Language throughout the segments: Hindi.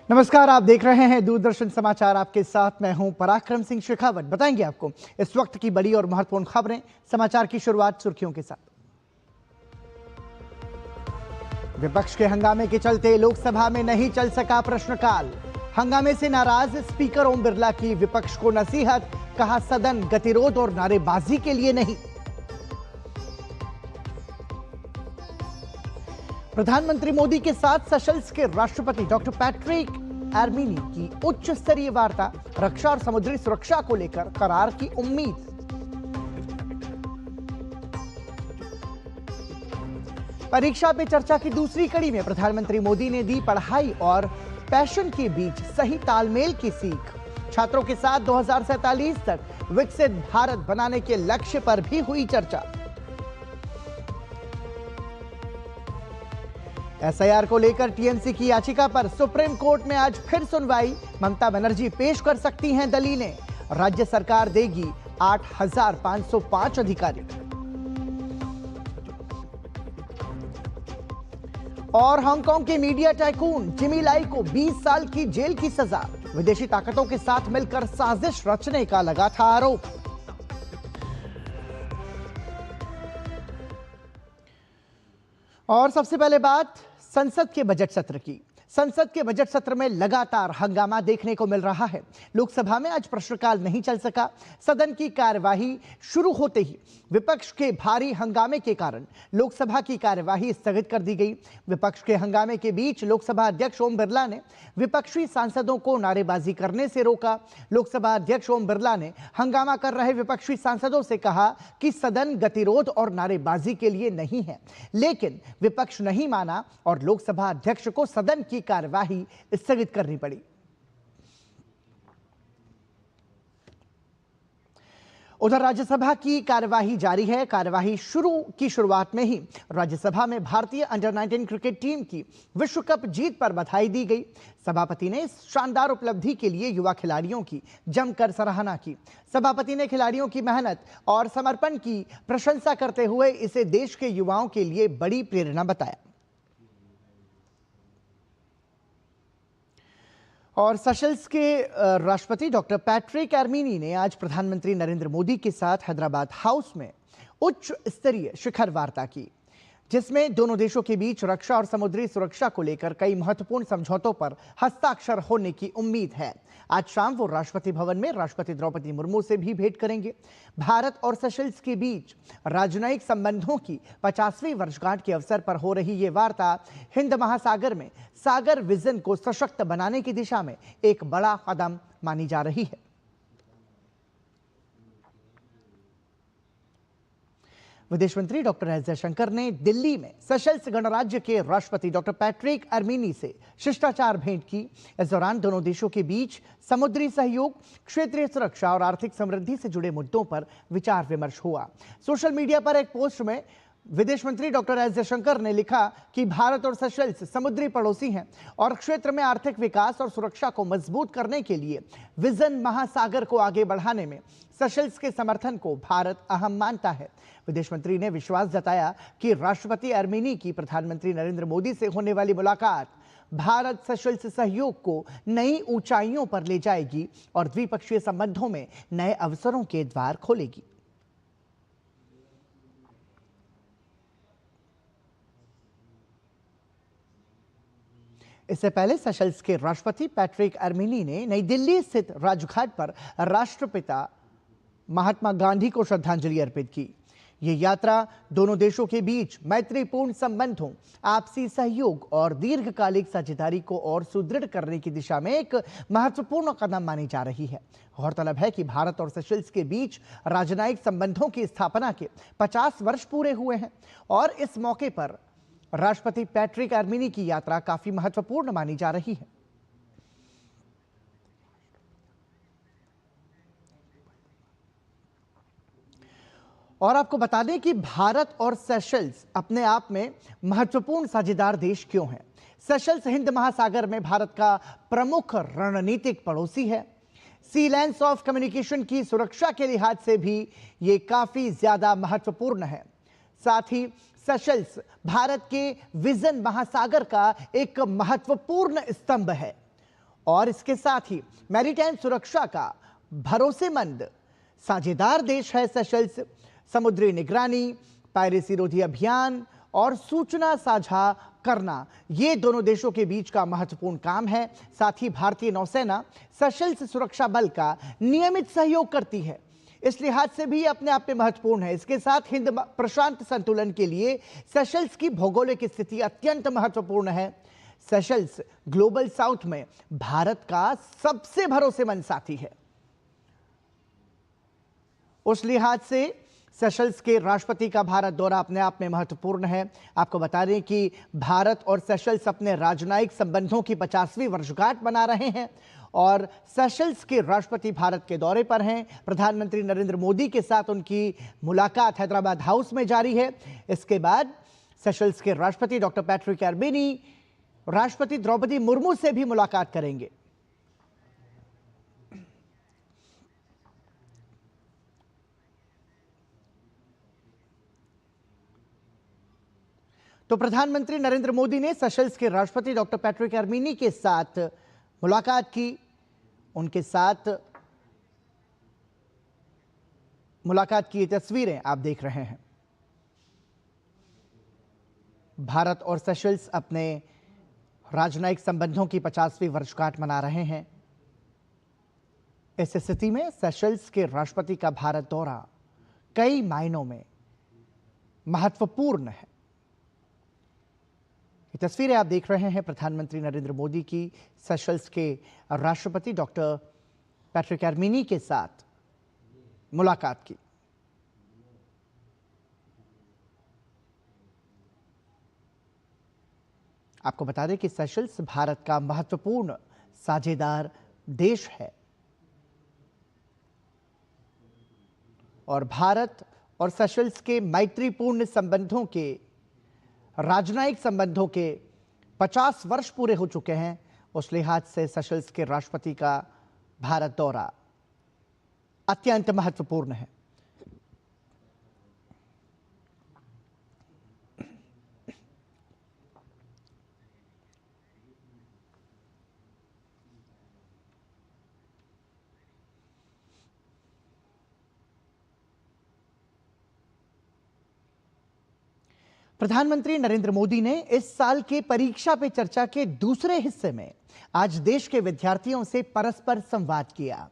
नमस्कार, आप देख रहे हैं दूरदर्शन समाचार। आपके साथ मैं हूं पराक्रम सिंह शेखावत। बताएंगे आपको इस वक्त की बड़ी और महत्वपूर्ण खबरें। समाचार की शुरुआत सुर्खियों के साथ। विपक्ष के हंगामे के चलते लोकसभा में नहीं चल सका प्रश्नकाल। हंगामे से नाराज स्पीकर ओम बिरला की विपक्ष को नसीहत, कहा सदन गतिरोध और नारेबाजी के लिए नहीं। प्रधानमंत्री मोदी के साथ सेशल्स के राष्ट्रपति डॉक्टर पैट्रिक एर्मिनी की उच्च स्तरीय वार्ता, रक्षा और समुद्री सुरक्षा को लेकर करार की उम्मीद। परीक्षा पे चर्चा की दूसरी कड़ी में प्रधानमंत्री मोदी ने दी पढ़ाई और पैशन के बीच सही तालमेल की सीख। छात्रों के साथ 2047 तक विकसित भारत बनाने के लक्ष्य पर भी हुई चर्चा। एसआईआर को लेकर टीएमसी की याचिका पर सुप्रीम कोर्ट में आज फिर सुनवाई। ममता बनर्जी पेश कर सकती हैं दलीलें। राज्य सरकार देगी 8,505 अधिकारी। और हांगकांग के मीडिया टाइकून जिमी लाई को 20 साल की जेल की सजा। विदेशी ताकतों के साथ मिलकर साजिश रचने का लगा था आरोप। और सबसे पहले बात संसद के बजट सत्र की। संसद के बजट सत्र में लगातार हंगामा देखने को मिल रहा है। लोकसभा में आज प्रश्नकाल नहीं चल सका। सदन की कार्यवाही शुरू होते ही विपक्ष के भारी हंगामे के कारण लोकसभा की कार्यवाही स्थगित कर दी गई। विपक्ष के हंगामे के बीच लोकसभा अध्यक्ष ओम बिरला ने विपक्षी सांसदों को नारेबाजी करने से रोका। लोकसभा अध्यक्ष ओम बिरला ने हंगामा कर रहे विपक्षी सांसदों से कहा कि सदन गतिरोध और नारेबाजी के लिए नहीं है, लेकिन विपक्ष नहीं माना और लोकसभा अध्यक्ष को सदन की कार्यवाही स्थगित करनी पड़ी। उधर राज्यसभा की कार्यवाही जारी है। कार्यवाही शुरुआत में ही राज्यसभा में भारतीय अंडर 19 क्रिकेट टीम की विश्व कप जीत पर बधाई दी गई। सभापति ने इस शानदार उपलब्धि के लिए युवा खिलाड़ियों की जमकर सराहना की। सभापति ने खिलाड़ियों की मेहनत और समर्पण की प्रशंसा करते हुए इसे देश के युवाओं के लिए बड़ी प्रेरणा बताया। और सेशल्स के राष्ट्रपति डॉक्टर पैट्रिक एर्मिनी ने आज प्रधानमंत्री नरेंद्र मोदी के साथ हैदराबाद हाउस में उच्च स्तरीय शिखर वार्ता की, जिसमें दोनों देशों के बीच रक्षा और समुद्री सुरक्षा को लेकर कई महत्वपूर्ण समझौतों पर हस्ताक्षर होने की उम्मीद है। आज शाम वो राष्ट्रपति भवन में राष्ट्रपति द्रौपदी मुर्मू से भी भेंट करेंगे। भारत और सेशल्स के बीच राजनयिक संबंधों की 50वीं वर्षगांठ के अवसर पर हो रही ये वार्ता हिंद महासागर में सागर विजन को सशक्त बनाने की दिशा में एक बड़ा कदम मानी जा रही है। विदेश मंत्री डॉक्टर एस जयशंकर ने दिल्ली में सेशल्स गणराज्य के राष्ट्रपति डॉक्टर पैट्रिक एर्मिनी से शिष्टाचार भेंट की। इस दौरान दोनों देशों के बीच समुद्री सहयोग, क्षेत्रीय सुरक्षा और आर्थिक समृद्धि से जुड़े मुद्दों पर विचार विमर्श हुआ। सोशल मीडिया पर एक पोस्ट में विदेश मंत्री डॉक्टर एस जयशंकर ने लिखा कि भारत और सेशल्स समुद्री पड़ोसी हैं और क्षेत्र में आर्थिक विकास और सुरक्षा को मजबूत करने के लिए विजन महासागर को आगे बढ़ाने में सेशल्स के समर्थन को भारत अहम मानता है। विदेश मंत्री ने विश्वास जताया कि राष्ट्रपति एर्मिनी की प्रधानमंत्री नरेंद्र मोदी से होने वाली मुलाकात भारत सेशल्स सहयोग को नई ऊंचाइयों पर ले जाएगी और द्विपक्षीय संबंधों में नए अवसरों के द्वार खोलेगी। इससे पहले सेशल्स के राष्ट्रपति पैट्रिक एर्मिनी ने नई दिल्ली स्थित राजघाट पर राष्ट्रपिता महात्मा गांधी को श्रद्धांजलि अर्पित की। ये यात्रा दोनों देशों के बीच मैत्रीपूर्ण संबंधों, आपसी सहयोग और दीर्घकालिक साझेदारी को और सुदृढ़ करने की दिशा में एक महत्वपूर्ण कदम मानी जा रही है। गौरतलब है कि भारत और सेशल्स के बीच राजनयिक संबंधों की स्थापना के 50 वर्ष पूरे हुए हैं और इस मौके पर राष्ट्रपति पैट्रिक एर्मिनी की यात्रा काफी महत्वपूर्ण मानी जा रही है। और आपको बता दें कि भारत और सेशल्स अपने आप में महत्वपूर्ण साझेदार देश क्यों हैं। सेशल्स हिंद महासागर में भारत का प्रमुख रणनीतिक पड़ोसी है। सी लेंस ऑफ कम्युनिकेशन की सुरक्षा के लिहाज से भी ये काफी ज्यादा महत्वपूर्ण है। साथ ही सेशल्स भारत के विजन महासागर का एक महत्वपूर्ण स्तंभ है। और इसके साथ ही मैरीटाइम सुरक्षा का भरोसेमंद साझेदार देश है सेशल्स। समुद्री निगरानी, पायरेसी रोधी अभियान और सूचना साझा करना, ये दोनों देशों के बीच का महत्वपूर्ण काम है। साथ ही भारतीय नौसेना सेशल्स सुरक्षा बल का नियमित सहयोग करती है, इस लिहाज से भी अपने आप में महत्वपूर्ण है। इसके साथ हिंद प्रशांत संतुलन के लिए सेशल्स की भौगोलिक स्थिति अत्यंत महत्वपूर्ण है। सेशल्स ग्लोबल साउथ में भारत का सबसे भरोसेमंद साथी है। उस लिहाज से सेशल्स के राष्ट्रपति का भारत दौरा अपने आप में महत्वपूर्ण है। आपको बता दें कि भारत और सेशल्स अपने राजनयिक संबंधों की 50वीं वर्षगांठ मना रहे हैं और सेशल्स के राष्ट्रपति भारत के दौरे पर हैं। प्रधानमंत्री नरेंद्र मोदी के साथ उनकी मुलाकात हैदराबाद हाउस में जारी है। इसके बाद सेशल्स के राष्ट्रपति डॉक्टर पैट्रिक आर्मेनी राष्ट्रपति द्रौपदी मुर्मू से भी मुलाकात करेंगे। तो प्रधानमंत्री नरेंद्र मोदी ने सेशल्स के राष्ट्रपति डॉक्टर पैट्रिक आर्मेनी के साथ मुलाकात की। उनके साथ मुलाकात की तस्वीरें आप देख रहे हैं। भारत और सेशल्स अपने राजनयिक संबंधों की 50वीं वर्षगांठ मना रहे हैं। इस स्थिति में सेशल्स के राष्ट्रपति का भारत दौरा कई मायनों में महत्वपूर्ण है। ये तस्वीरें आप देख रहे हैं प्रधानमंत्री नरेंद्र मोदी की सेशल्स के राष्ट्रपति डॉक्टर पैट्रिक आर्मेनी के साथ मुलाकात की। आपको बता दें कि सेशल्स भारत का महत्वपूर्ण साझेदार देश है और भारत और सेशल्स के मैत्रीपूर्ण संबंधों के राजनयिक संबंधों के 50 वर्ष पूरे हो चुके हैं। उस लिहाज से सेशल्स के राष्ट्रपति का भारत दौरा अत्यंत महत्वपूर्ण है। प्रधानमंत्री नरेंद्र मोदी ने इस साल के परीक्षा पे चर्चा के दूसरे हिस्से में आज देश के विद्यार्थियों से परस्पर संवाद किया।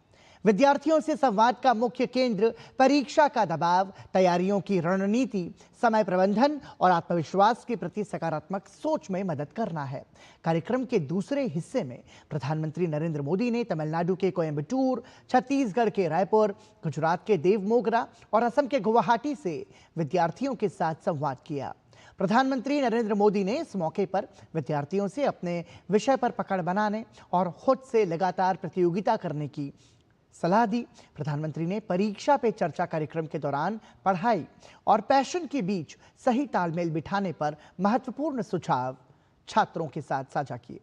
विद्यार्थियों से संवाद का मुख्य केंद्र परीक्षा का दबाव, तैयारियों की रणनीति, समय प्रबंधन और आत्मविश्वास के प्रति सकारात्मक सोच में मदद करना है। कार्यक्रम के दूसरे हिस्से में प्रधानमंत्री नरेंद्र मोदी ने तमिलनाडु के कोयम्बटूर, छत्तीसगढ़ के रायपुर, गुजरात के देवमोगरा और असम के गुवाहाटी से विद्यार्थियों के साथ संवाद किया। प्रधानमंत्री नरेंद्र मोदी ने इस मौके पर विद्यार्थियों से अपने विषय पर पकड़ बनाने और खुद से लगातार प्रतियोगिता करने की सलाह दी। प्रधानमंत्री ने परीक्षा पे चर्चा कार्यक्रम के दौरान पढ़ाई और पैशन के बीच सही तालमेल बिठाने पर महत्वपूर्ण सुझाव छात्रों के साथ साझा किए।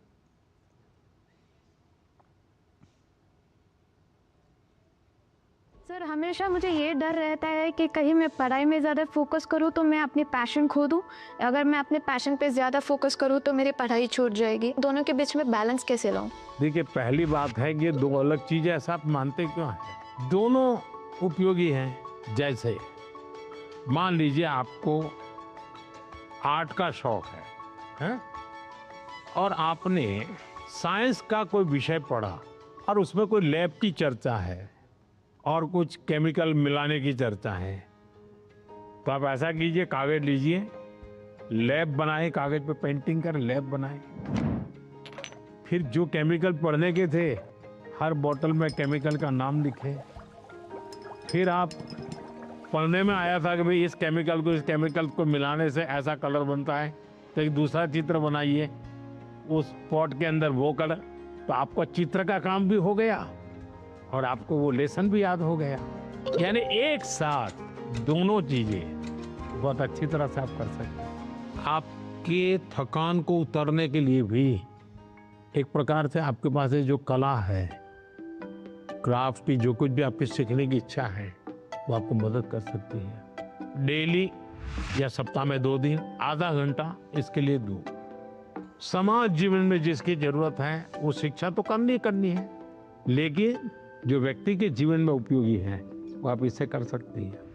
सर, हमेशा मुझे ये डर रहता है कि कहीं मैं पढ़ाई में ज़्यादा फोकस करूँ तो मैं अपनी पैशन खो दूँ। अगर मैं अपने पैशन पे ज़्यादा फोकस करूँ तो मेरी पढ़ाई छूट जाएगी। दोनों के बीच में बैलेंस कैसे लाऊं? देखिए, पहली बात है कि ये दो अलग चीज़ें, ऐसा आप मानते क्यों हैं? दोनों उपयोगी हैं। जैसे मान लीजिए आपको आर्ट का शौक है? और आपने साइंस का कोई विषय पढ़ा और उसमें कोई लैब की चर्चा है और कुछ केमिकल मिलाने की चर्चा है, तो आप ऐसा कीजिए, कागज लीजिए, लैब बनाए, कागज पे पेंटिंग कर लैब बनाए। फिर जो केमिकल पढ़ने के थे हर बोतल में केमिकल का नाम लिखे। फिर आप पढ़ने में आया था कि भाई इस केमिकल को मिलाने से ऐसा कलर बनता है, तो एक दूसरा चित्र बनाइए उस पॉट के अंदर वो कलर, तो आपका चित्र का काम भी हो गया और आपको वो लेसन भी याद हो गया। यानी एक साथ दोनों चीजें बहुत अच्छी तरह से आप कर सकते हैं। आपके थकान को उतरने के लिए भी एक प्रकार से आपके पास जो कला है, क्राफ्ट की जो कुछ भी आपकी सीखने की इच्छा है, वो आपको मदद कर सकती है। डेली या सप्ताह में 2 दिन आधा घंटा इसके लिए दो। समाज जीवन में जिसकी जरूरत है वो शिक्षा तो करनी है, लेकिन जो व्यक्ति के जीवन में उपयोगी है वो आप इसे कर सकती हैं।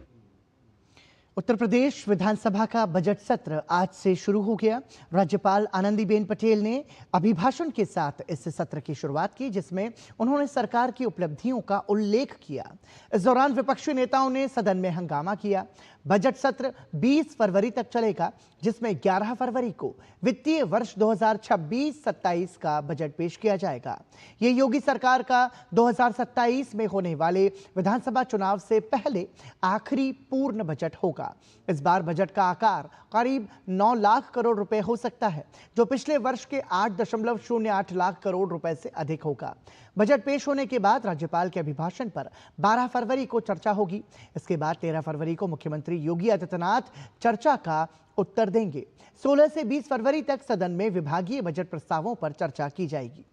उत्तर प्रदेश विधानसभा का बजट सत्र आज से शुरू हो गया। राज्यपाल आनंदीबेन पटेल ने अभिभाषण के साथ इस सत्र की शुरुआत की, जिसमें उन्होंने सरकार की उपलब्धियों का उल्लेख किया। इस दौरान विपक्षी नेताओं ने सदन में हंगामा किया। बजट सत्र 20 फरवरी तक चलेगा, जिसमें 11 फरवरी को वित्तीय वर्ष 2026-27 का बजट पेश किया जाएगा। ये योगी सरकार का 2027 में होने वाले विधानसभा चुनाव से पहले आखिरी पूर्ण बजट होगा। इस बार बजट का आकार करीब 9 लाख करोड़ रुपए हो सकता है, जो पिछले वर्ष के 8.08 लाख करोड़ रुपए से अधिक होगा। बजट पेश होने के बाद राज्यपाल के अभिभाषण पर 12 फरवरी को चर्चा होगी। इसके बाद 13 फरवरी को मुख्यमंत्री योगी आदित्यनाथ चर्चा का उत्तर देंगे। 16 से 20 फरवरी तक सदन में विभागीय बजट प्रस्तावों पर चर्चा की जाएगी।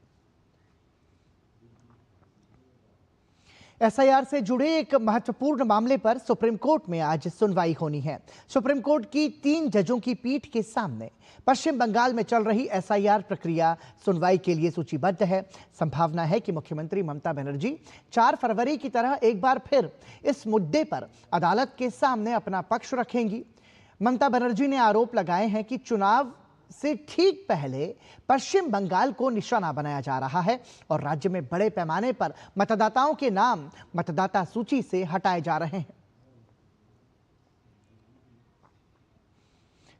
एसआईआर से जुड़े एक महत्वपूर्ण मामले पर सुप्रीम कोर्ट में आज सुनवाई होनी है। सुप्रीम कोर्ट की 3 जजों की पीठ के सामने पश्चिम बंगाल में चल रही एसआईआर प्रक्रिया सुनवाई के लिए सूचीबद्ध है। संभावना है कि मुख्यमंत्री ममता बनर्जी 4 फरवरी की तरह एक बार फिर इस मुद्दे पर अदालत के सामने अपना पक्ष रखेंगी। ममता बनर्जी ने आरोप लगाए हैं कि चुनाव से ठीक पहले पश्चिम बंगाल को निशाना बनाया जा रहा है और राज्य में बड़े पैमाने पर मतदाताओं के नाम मतदाता सूची से हटाए जा रहे हैं।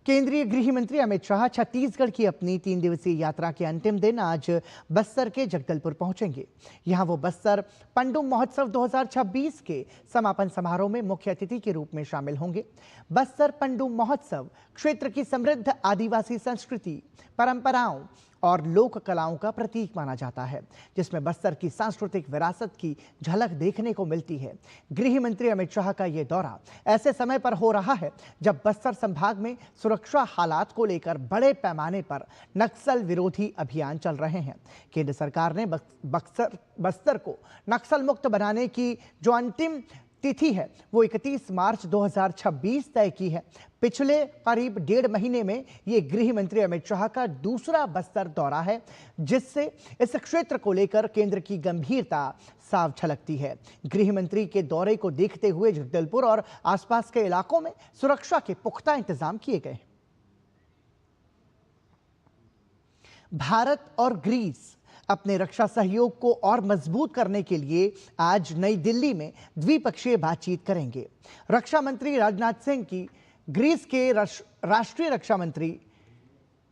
केंद्रीय गृह मंत्री अमित शाह छत्तीसगढ़ की अपनी 3 दिवसीय यात्रा के अंतिम दिन आज बस्तर के जगदलपुर पहुंचेंगे। यहां वो बस्तर पंडुम महोत्सव 2026 के समापन समारोह में मुख्य अतिथि के रूप में शामिल होंगे। बस्तर पंडुम महोत्सव क्षेत्र की समृद्ध आदिवासी संस्कृति, परंपराओं और लोक कलाओं का प्रतीक माना जाता है, जिसमें बस्तर की सांस्कृतिक विरासत की झलक देखने को मिलती है। गृह मंत्री अमित शाह का यह दौरा ऐसे समय पर हो रहा है जब बस्तर संभाग में सुरक्षा हालात को लेकर बड़े पैमाने पर नक्सल विरोधी अभियान चल रहे हैं। केंद्र सरकार ने बस्तर को नक्सल मुक्त बनाने की जो अंतिम तिथि है वो 31 मार्च 2026 तय की है। पिछले करीब 1.5 महीने में ये गृह मंत्री अमित शाह का दूसरा बस्तर दौरा है, जिससे इस क्षेत्र को लेकर केंद्र की गंभीरता साफ झलकती है। गृह मंत्री के दौरे को देखते हुए जगदलपुर और आसपास के इलाकों में सुरक्षा के पुख्ता इंतजाम किए गए। भारत और ग्रीस अपने रक्षा सहयोग को और मजबूत करने के लिए आज नई दिल्ली में द्विपक्षीय बातचीत करेंगे। रक्षा मंत्री राजनाथ सिंह की ग्रीस के राष्ट्रीय रक्षा मंत्री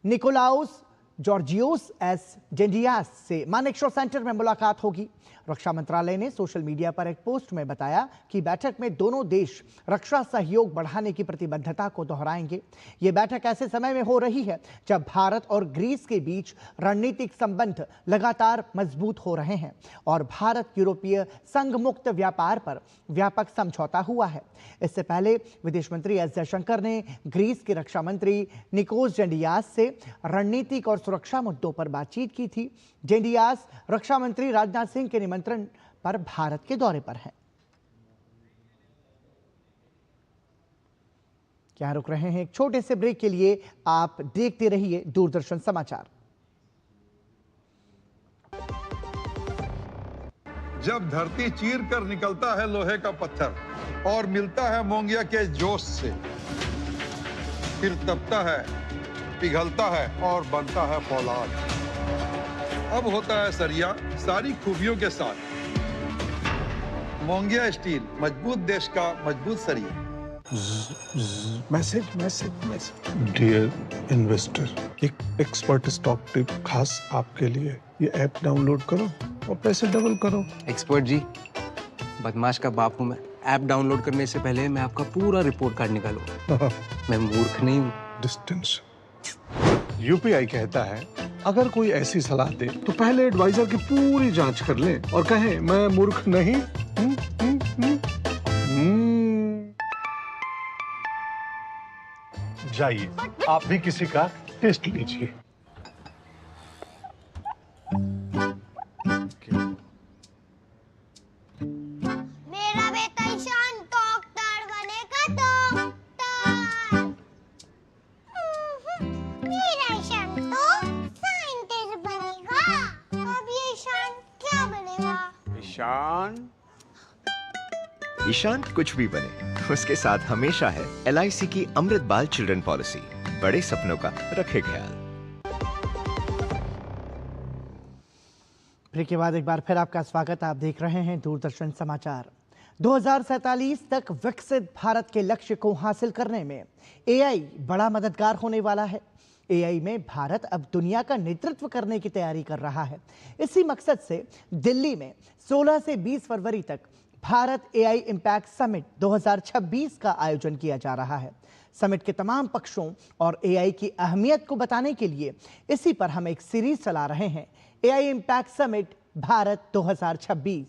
निकोलाउस जॉर्जियोस एस जेंडियास से मानेकशॉ सेंटर में मुलाकात होगी। रक्षा मंत्रालय ने सोशल मीडिया पर एक पोस्ट में बताया कि बैठक में दोनों देश रक्षा सहयोग बढ़ाने की प्रतिबद्धता को दोहराएंगे। ये बैठक ऐसे समय में हो रही है जब भारत और ग्रीस के बीच रणनीतिक संबंध लगातार मजबूत हो रहे हैं और भारत यूरोपीय संघ मुक्त व्यापार पर व्यापक समझौता हुआ है। इससे पहले विदेश मंत्री एस जयशंकर ने ग्रीस के रक्षा मंत्री निकोस जेंडियास से रणनीतिक और सुरक्षा मुद्दों पर बातचीत की थी। जेंडियास रक्षा मंत्री राजनाथ सिंह के निमंत्रण पर भारत के दौरे पर हैं। क्या रुक रहे हैं एक छोटे से ब्रेक के लिए। आप देखते रहिए दूरदर्शन समाचार। जब धरती चीर कर निकलता है लोहे का पत्थर और मिलता है मोंगिया के जोश से, फिर तपता है, पिघलता है और बनता है फौलाद। अब होता है सरिया सारी खूबियों के साथ। मोंगिया स्टील, मजबूत देश का मजबूत सरिया। मैसेज डियर इन्वेस्टर, एक एक्सपर्ट स्टॉक टिप खास आपके लिए। ये ऐप डाउनलोड करो और पैसे डबल करो। एक्सपर्ट जी, बदमाश का बाप हूँ मैं। ऐप डाउनलोड करने से पहले मैं आपका पूरा रिपोर्ट कार्ड निकालूंगा। मैं मूर्ख नहीं हूँ। डिस्टेंस यूपीआई कहता है अगर कोई ऐसी सलाह दे तो पहले एडवाइजर की पूरी जांच कर ले और कहे मैं मूर्ख नहीं। जाइए आप भी किसी का टेस्ट लीजिए। मेरा बेटा ईशान डॉक्टर बनेगा, डॉक्टर। मेरा ईशान तो ईशान। ईशान कुछ भी बने, उसके साथ हमेशा है LIC की अमृत बाल चिल्ड्रन पॉलिसी। बड़े सपनों का रखे ख्याल। ब्रेक के बाद एक बार फिर आपका स्वागत। आप देख रहे हैं दूरदर्शन समाचार। 2047 तक विकसित भारत के लक्ष्य को हासिल करने में AI बड़ा मददगार होने वाला है। AI में भारत अब दुनिया का नेतृत्व करने की तैयारी कर रहा है। इसी मकसद से दिल्ली में 16 से 20 फरवरी तक भारत AI इम्पैक्ट समिट 2026 का आयोजन किया जा रहा है। समिट के तमाम पक्षों और AI की अहमियत को बताने के लिए इसी पर हम एक सीरीज चला रहे हैं, AI इम्पैक्ट समिट भारत 2026।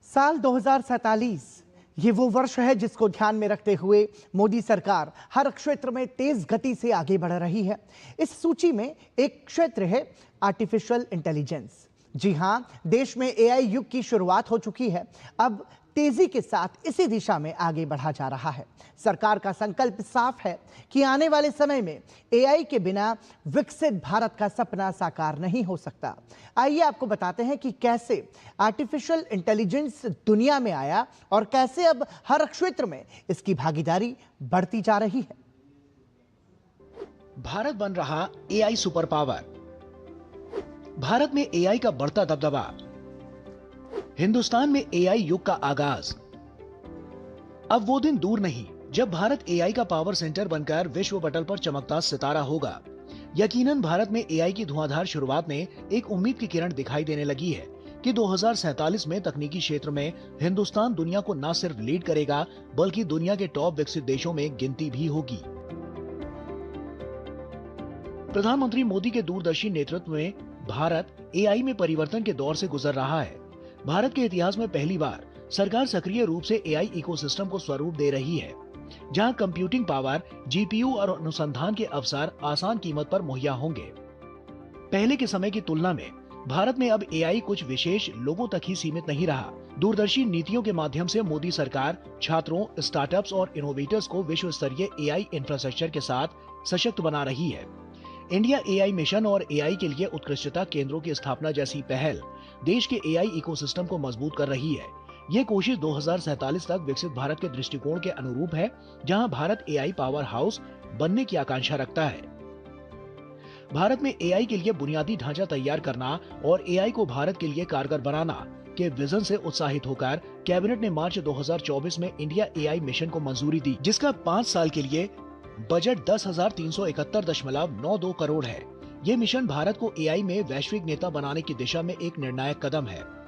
साल 2047 ये वो वर्ष है जिसको ध्यान में रखते हुए मोदी सरकार हर क्षेत्र में तेज गति से आगे बढ़ रही है। इस सूची में एक क्षेत्र है आर्टिफिशियल इंटेलिजेंस। जी हां, देश में AI युग की शुरुआत हो चुकी है। अब तेजी के साथ इसी दिशा में आगे बढ़ा जा रहा है। सरकार का संकल्प साफ है कि आने वाले समय में AI के बिना विकसित भारत का सपना साकार नहीं हो सकता। आइए आपको बताते हैं कि कैसे आर्टिफिशियल इंटेलिजेंस दुनिया में आया और कैसे अब हर क्षेत्र में इसकी भागीदारी बढ़ती जा रही है। भारत बन रहा AI सुपर पावर। भारत में AI का बढ़ता दबदबा। हिंदुस्तान में AI युग का आगाज। अब वो दिन दूर नहीं जब भारत AI का पावर सेंटर बनकर विश्व पटल पर चमकता सितारा होगा। यकीनन भारत में AI की धुआंधार शुरुआत ने एक उम्मीद की किरण दिखाई देने लगी है कि 2047 में तकनीकी क्षेत्र में हिंदुस्तान दुनिया को न सिर्फ लीड करेगा बल्कि दुनिया के टॉप विकसित देशों में गिनती भी होगी। प्रधानमंत्री मोदी के दूरदर्शी नेतृत्व में भारत AI में परिवर्तन के दौर से गुजर रहा है। भारत के इतिहास में पहली बार सरकार सक्रिय रूप से AI इकोसिस्टम को स्वरूप दे रही है, जहां कंप्यूटिंग पावर, GPU और अनुसंधान के अवसर आसान कीमत पर मुहैया होंगे। पहले के समय की तुलना में भारत में अब AI कुछ विशेष लोगों तक ही सीमित नहीं रहा। दूरदर्शी नीतियों के माध्यम से मोदी सरकार छात्रों, स्टार्टअप्स और इनोवेटर्स को विश्व स्तरीय AI इंफ्रास्ट्रक्चर के साथ सशक्त बना रही है। इंडिया AI मिशन और AI के लिए उत्कृष्टता केंद्रों की स्थापना जैसी पहल देश के AI इकोसिस्टम को मजबूत कर रही है। ये कोशिश 2047 तक विकसित भारत के दृष्टिकोण के अनुरूप है, जहां भारत AI पावर हाउस बनने की आकांक्षा रखता है। भारत में AI के लिए बुनियादी ढांचा तैयार करना और AI को भारत के लिए कारगर बनाना के विजन से उत्साहित होकर कैबिनेट ने मार्च 2024 में इंडिया AI मिशन को मंजूरी दी, जिसका 5 साल के लिए बजट 10,371.92 करोड़ है। ये मिशन भारत को AI में वैश्विक नेता बनाने की दिशा में एक निर्णायक कदम है।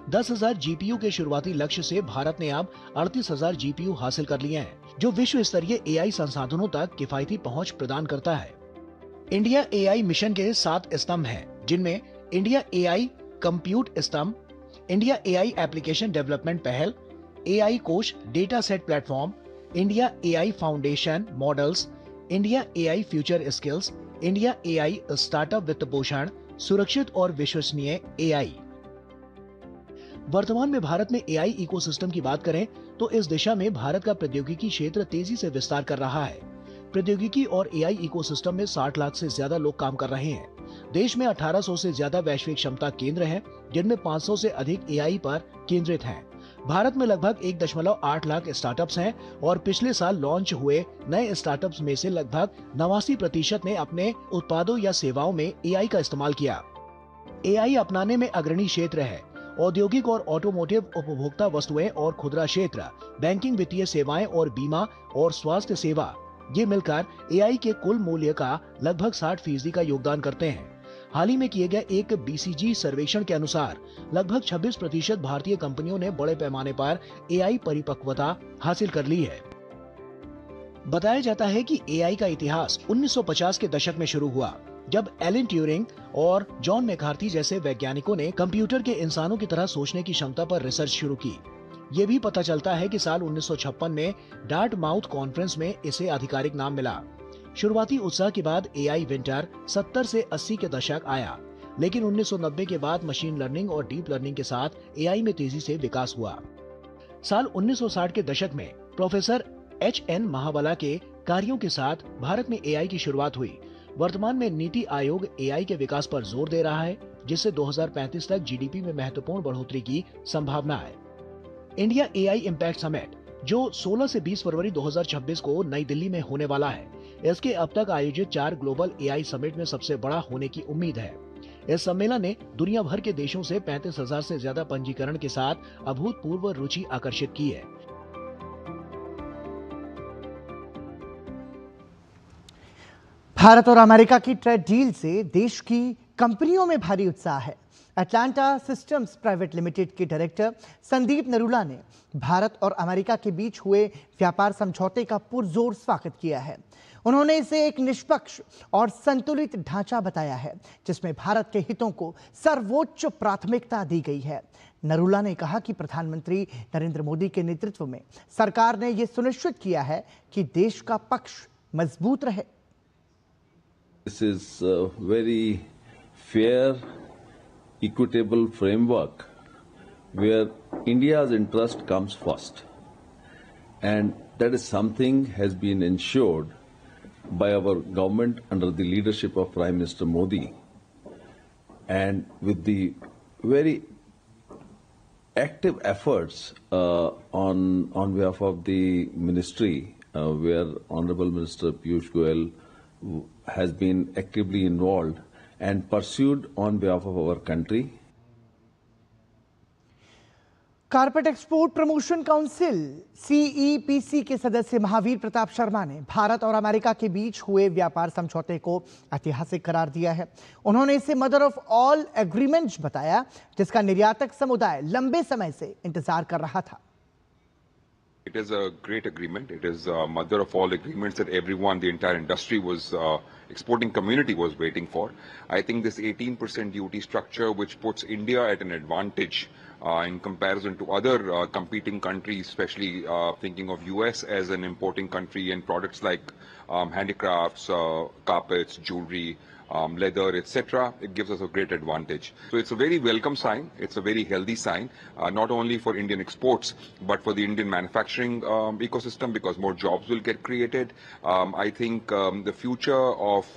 10,000 GPU के शुरुआती लक्ष्य से भारत ने अब 38,000 GPU हासिल कर लिए हैं, जो विश्व स्तरीय AI संसाधनों तक किफायती पहुंच प्रदान करता है। इंडिया AI मिशन के 7 स्तंभ हैं, जिनमें इंडिया AI कंप्यूट स्तंभ, इंडिया AI एप्लीकेशन डेवलपमेंट पहल, AI कोष data set platform, India AI foundation models, India AI future skills, India AI startup वित्त पोषण, सुरक्षित और विश्वसनीय AI। वर्तमान में भारत में AI इकोसिस्टम की बात करें तो इस दिशा में भारत का प्रौद्योगिकी क्षेत्र तेजी से विस्तार कर रहा है। प्रौद्योगिकी और AI इकोसिस्टम में 60 लाख से ज्यादा लोग काम कर रहे हैं। देश में 1800 से ज्यादा वैश्विक क्षमता केंद्र हैं, जिनमें 500 से अधिक AI पर केंद्रित हैं। भारत में लगभग 1.8 लाख स्टार्टअप्स हैं और पिछले साल लॉन्च हुए नए स्टार्टअप्स में से लगभग 89% ने अपने उत्पादों या सेवाओं में AI का इस्तेमाल किया। AI अपनाने में अग्रणी क्षेत्र है। औद्योगिक और ऑटोमोटिव, उपभोक्ता वस्तुएं और खुदरा क्षेत्र, बैंकिंग, वित्तीय सेवाएं और बीमा और स्वास्थ्य सेवा, ये मिलकर AI के कुल मूल्य का लगभग 60% का योगदान करते हैं। हाल ही में किए गए एक BCG सर्वेक्षण के अनुसार लगभग 26% भारतीय कंपनियों ने बड़े पैमाने पर AI परिपक्वता हासिल कर ली है। बताया जाता है कि AI का इतिहास 1950 के दशक में शुरू हुआ, जब एलन ट्यूरिंग और जॉन मैकार्थी जैसे वैज्ञानिकों ने कंप्यूटर के इंसानों की तरह सोचने की क्षमता पर रिसर्च शुरू की। ये भी पता चलता है कि साल 1956 में डार्टमाउथ कॉन्फ्रेंस में इसे आधिकारिक नाम मिला। शुरुआती उत्साह के बाद एआई विंटर 70 से 80 के दशक आया, लेकिन 1990 के बाद मशीन लर्निंग और डीप लर्निंग के साथ एआई में तेजी से विकास हुआ। साल 1960 के दशक में प्रोफेसर एच.एन. महाबला के कार्यों के साथ भारत में एआई की शुरुआत हुई। वर्तमान में नीति आयोग एआई के विकास पर जोर दे रहा है, जिससे 2035 तक जीडीपी में महत्वपूर्ण बढ़ोतरी की संभावना है। इंडिया एआई इम्पैक्ट समिट, जो 16 से 20 फरवरी 2026 को नई दिल्ली में होने वाला है, इसके अब तक आयोजित 4 ग्लोबल एआई समिट में सबसे बड़ा होने की उम्मीद है। इस सम्मेलन ने दुनिया भर के देशों से 35,000 से ज्यादा पंजीकरण के साथ अभूतपूर्व रुचि आकर्षित की है। भारत और अमेरिका की ट्रेड डील से देश की कंपनियों में भारी उत्साह है। अटलांटा सिस्टम्स प्राइवेट लिमिटेड के डायरेक्टर संदीप नरूला ने भारत और अमेरिका के बीच हुए व्यापार समझौते का पुरजोर स्वागत किया है। उन्होंने इसे एक निष्पक्ष और संतुलित ढांचा बताया है, जिसमें भारत के हितों को सर्वोच्च प्राथमिकता दी गई है। नरूला ने कहा कि प्रधानमंत्री नरेंद्र मोदी के नेतृत्व में सरकार ने यह सुनिश्चित किया है कि देश का पक्ष मजबूत रहे। This is a very fair, equitable framework where India's interest comes first, and that is something has been ensured by our government under the leadership of Prime Minister Modi, and with the very active efforts on behalf of the ministry, where Honorable Minister Piyush Goyal has been actively involved and pursued on behalf of our country. Carpet export promotion council CEPC के सदस्य महावीर प्रताप शर्मा ने भारत और अमेरिका के बीच हुए व्यापार समझौते को ऐतिहासिक करार दिया है। उन्होंने इसे मदर ऑफ ऑल एग्रीमेंट्स बताया, जिसका निर्यातक समुदाय लंबे समय से इंतजार कर रहा था। It is a great agreement. It is a mother of all agreements that everyone, the entire industry was, exporting community was waiting for. I think this 18% duty structure, which puts India at an advantage in comparison to other competing countries, especially thinking of US as an importing country and products like handicrafts, carpets, jewelry, leather, etc. It gives us a great advantage. So it's a very welcome sign. It's a very healthy sign, not only for Indian exports, but for the Indian manufacturing ecosystem, because more jobs will get created. I think the future of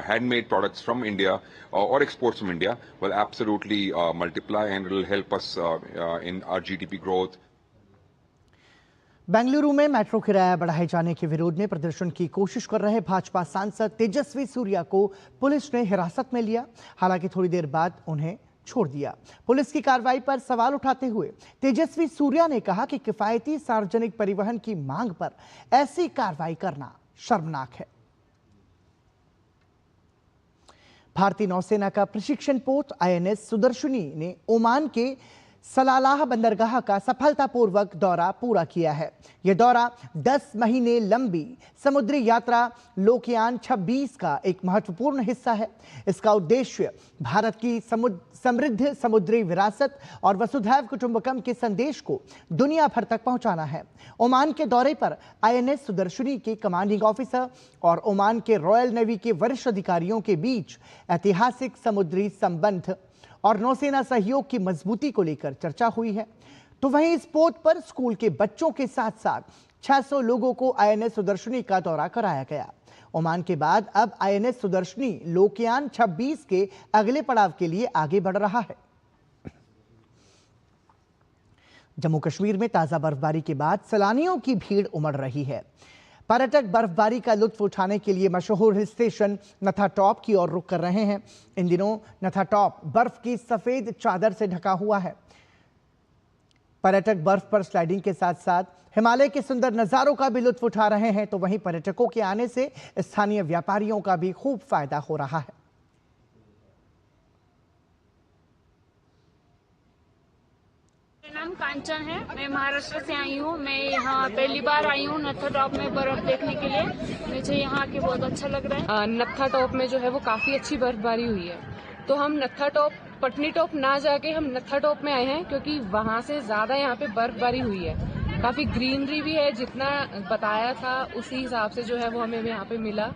handmade products from India or exports from India will absolutely multiply, and it will help us in our GDP growth. Bengaluru में मेट्रो किराया बढ़ाए जाने के विरोध में प्रदर्शन की कोशिश कर रहे भाजपा सांसद तेजस्वी सूर्या को पुलिस ने हिरासत में लिया। हालांकि थोड़ी देर बाद उन्हें छोड़ दिया। पुलिस की कार्रवाई पर सवाल उठाते हुए तेजस्वी सूर्या ने कहा कि किफायती सार्वजनिक परिवहन की मांग पर ऐसी कार्रवाई करना शर्मनाक है। भारतीय नौसेना का प्रशिक्षण पोत आईएनएस सुदर्शनी ने ओमान के सलालाह बंदरगाह का सफलतापूर्वक दौरा पूरा किया है। यह दौरा 10 महीने लंबी समुद्री यात्रा लोकयान 26 का एक महत्वपूर्ण हिस्सा है। इसका उद्देश्य भारत की समृद्ध समुद्री विरासत और वसुधैव कुटुंबकम के संदेश को दुनिया भर तक पहुंचाना है। ओमान के दौरे पर आईएनएस सुदर्शनी के कमांडिंग ऑफिसर और ओमान के रॉयल नेवी के वरिष्ठ अधिकारियों के बीच ऐतिहासिक समुद्री संबंध और नौसेना सहयोग की मजबूती को लेकर चर्चा हुई है। तो वहीं इस पोत पर स्कूल के बच्चों के साथ साथ 600 लोगों को आईएनएस सुदर्शनी का दौरा कराया गया। ओमान के बाद अब आईएनएस सुदर्शनी लोकयान 26 के अगले पड़ाव के लिए आगे बढ़ रहा है। जम्मू कश्मीर में ताजा बर्फबारी के बाद सैलानियों की भीड़ उमड़ रही है। पर्यटक बर्फबारी का लुत्फ उठाने के लिए मशहूर हिल स्टेशन नथा टॉप की ओर रुख कर रहे हैं। इन दिनों नथा टॉप बर्फ की सफेद चादर से ढका हुआ है। पर्यटक बर्फ पर स्लाइडिंग के साथ साथ हिमालय के सुंदर नजारों का भी लुत्फ उठा रहे हैं। तो वहीं पर्यटकों के आने से स्थानीय व्यापारियों का भी खूब फायदा हो रहा है। नाम कांचन है, मैं महाराष्ट्र से आई हूँ। मैं यहाँ पहली बार आई हूँ नत्था टॉप में बर्फ देखने के लिए। मुझे यहाँ के बहुत अच्छा लग रहा है। नत्था टॉप में जो है वो काफी अच्छी बर्फबारी हुई है, तो हम नत्था टॉप पटनी टॉप ना जाके हम नत्था टॉप में आए हैं, क्योंकि वहाँ से ज्यादा यहाँ पे बर्फबारी हुई है। काफ़ी ग्रीनरी भी है, जितना बताया था उसी हिसाब से जो है वो हमें यहाँ पे मिला।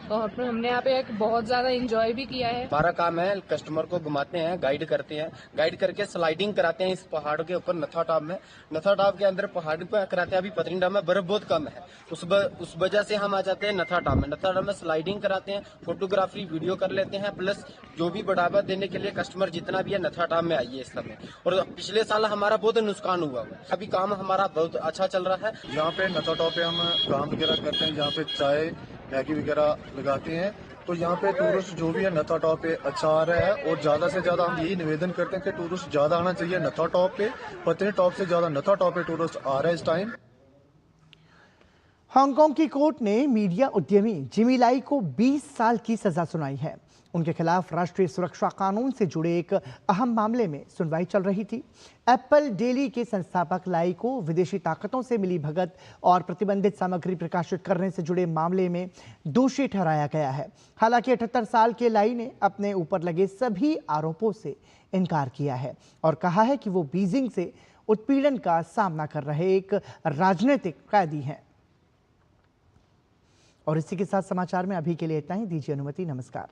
और हमने यहाँ पे एक बहुत ज्यादा एंजॉय भी किया है। हमारा काम है कस्टमर को घुमाते हैं, गाइड करते हैं, गाइड करके स्लाइडिंग कराते हैं इस पहाड़ के ऊपर नथा टॉप में। नथा टॉप के अंदर पहाड़ पे कराते हैं। अभी पत्नीटॉप में बर्फ बहुत कम है, उस वजह से हम आ जाते हैं नथा टॉप में। नथा टॉप में स्लाइडिंग कराते हैं, फोटोग्राफी वीडियो कर लेते हैं, प्लस जो भी बढ़ावा देने के लिए कस्टमर जितना भी है नथा टॉप में आइए इस समय। और पिछले साल हमारा बहुत नुकसान हुआ है, अभी काम हमारा बहुत अच्छा चल रहा है। यहाँ पे नथा टॉप पे हम काम वगैरह करते हैं, यहाँ पे चाय मैगी वगैरह लगाते हैं। तो यहाँ पे टूरिस्ट जो भी है नथा टॉप पे अच्छा आ रहा है, और ज्यादा से ज्यादा हम यही निवेदन करते हैं कि टूरिस्ट ज्यादा आना चाहिए नथा टॉप पे। पत्नीटॉप से ज्यादा नथा टॉप पे टूरिस्ट आ रहा है इस टाइम। हांगकांग की कोर्ट ने मीडिया उद्यमी जिमी लाई को 20 साल की सजा सुनाई है। उनके खिलाफ राष्ट्रीय सुरक्षा कानून से जुड़े एक अहम मामले में सुनवाई चल रही थी। एप्पल डेली के संस्थापक लाई को विदेशी ताकतों से मिली भगत और प्रतिबंधित सामग्री प्रकाशित करने से जुड़े मामले में दोषी ठहराया गया है। हालांकि 78 साल के लाई ने अपने ऊपर लगे सभी आरोपों से इनकार किया है और कहा है कि वो बीजिंग से उत्पीड़न का सामना कर रहे एक राजनीतिक कैदी हैं। और इसी के साथ समाचार में अभी के लिए इतना ही। दीजिए अनुमति। नमस्कार।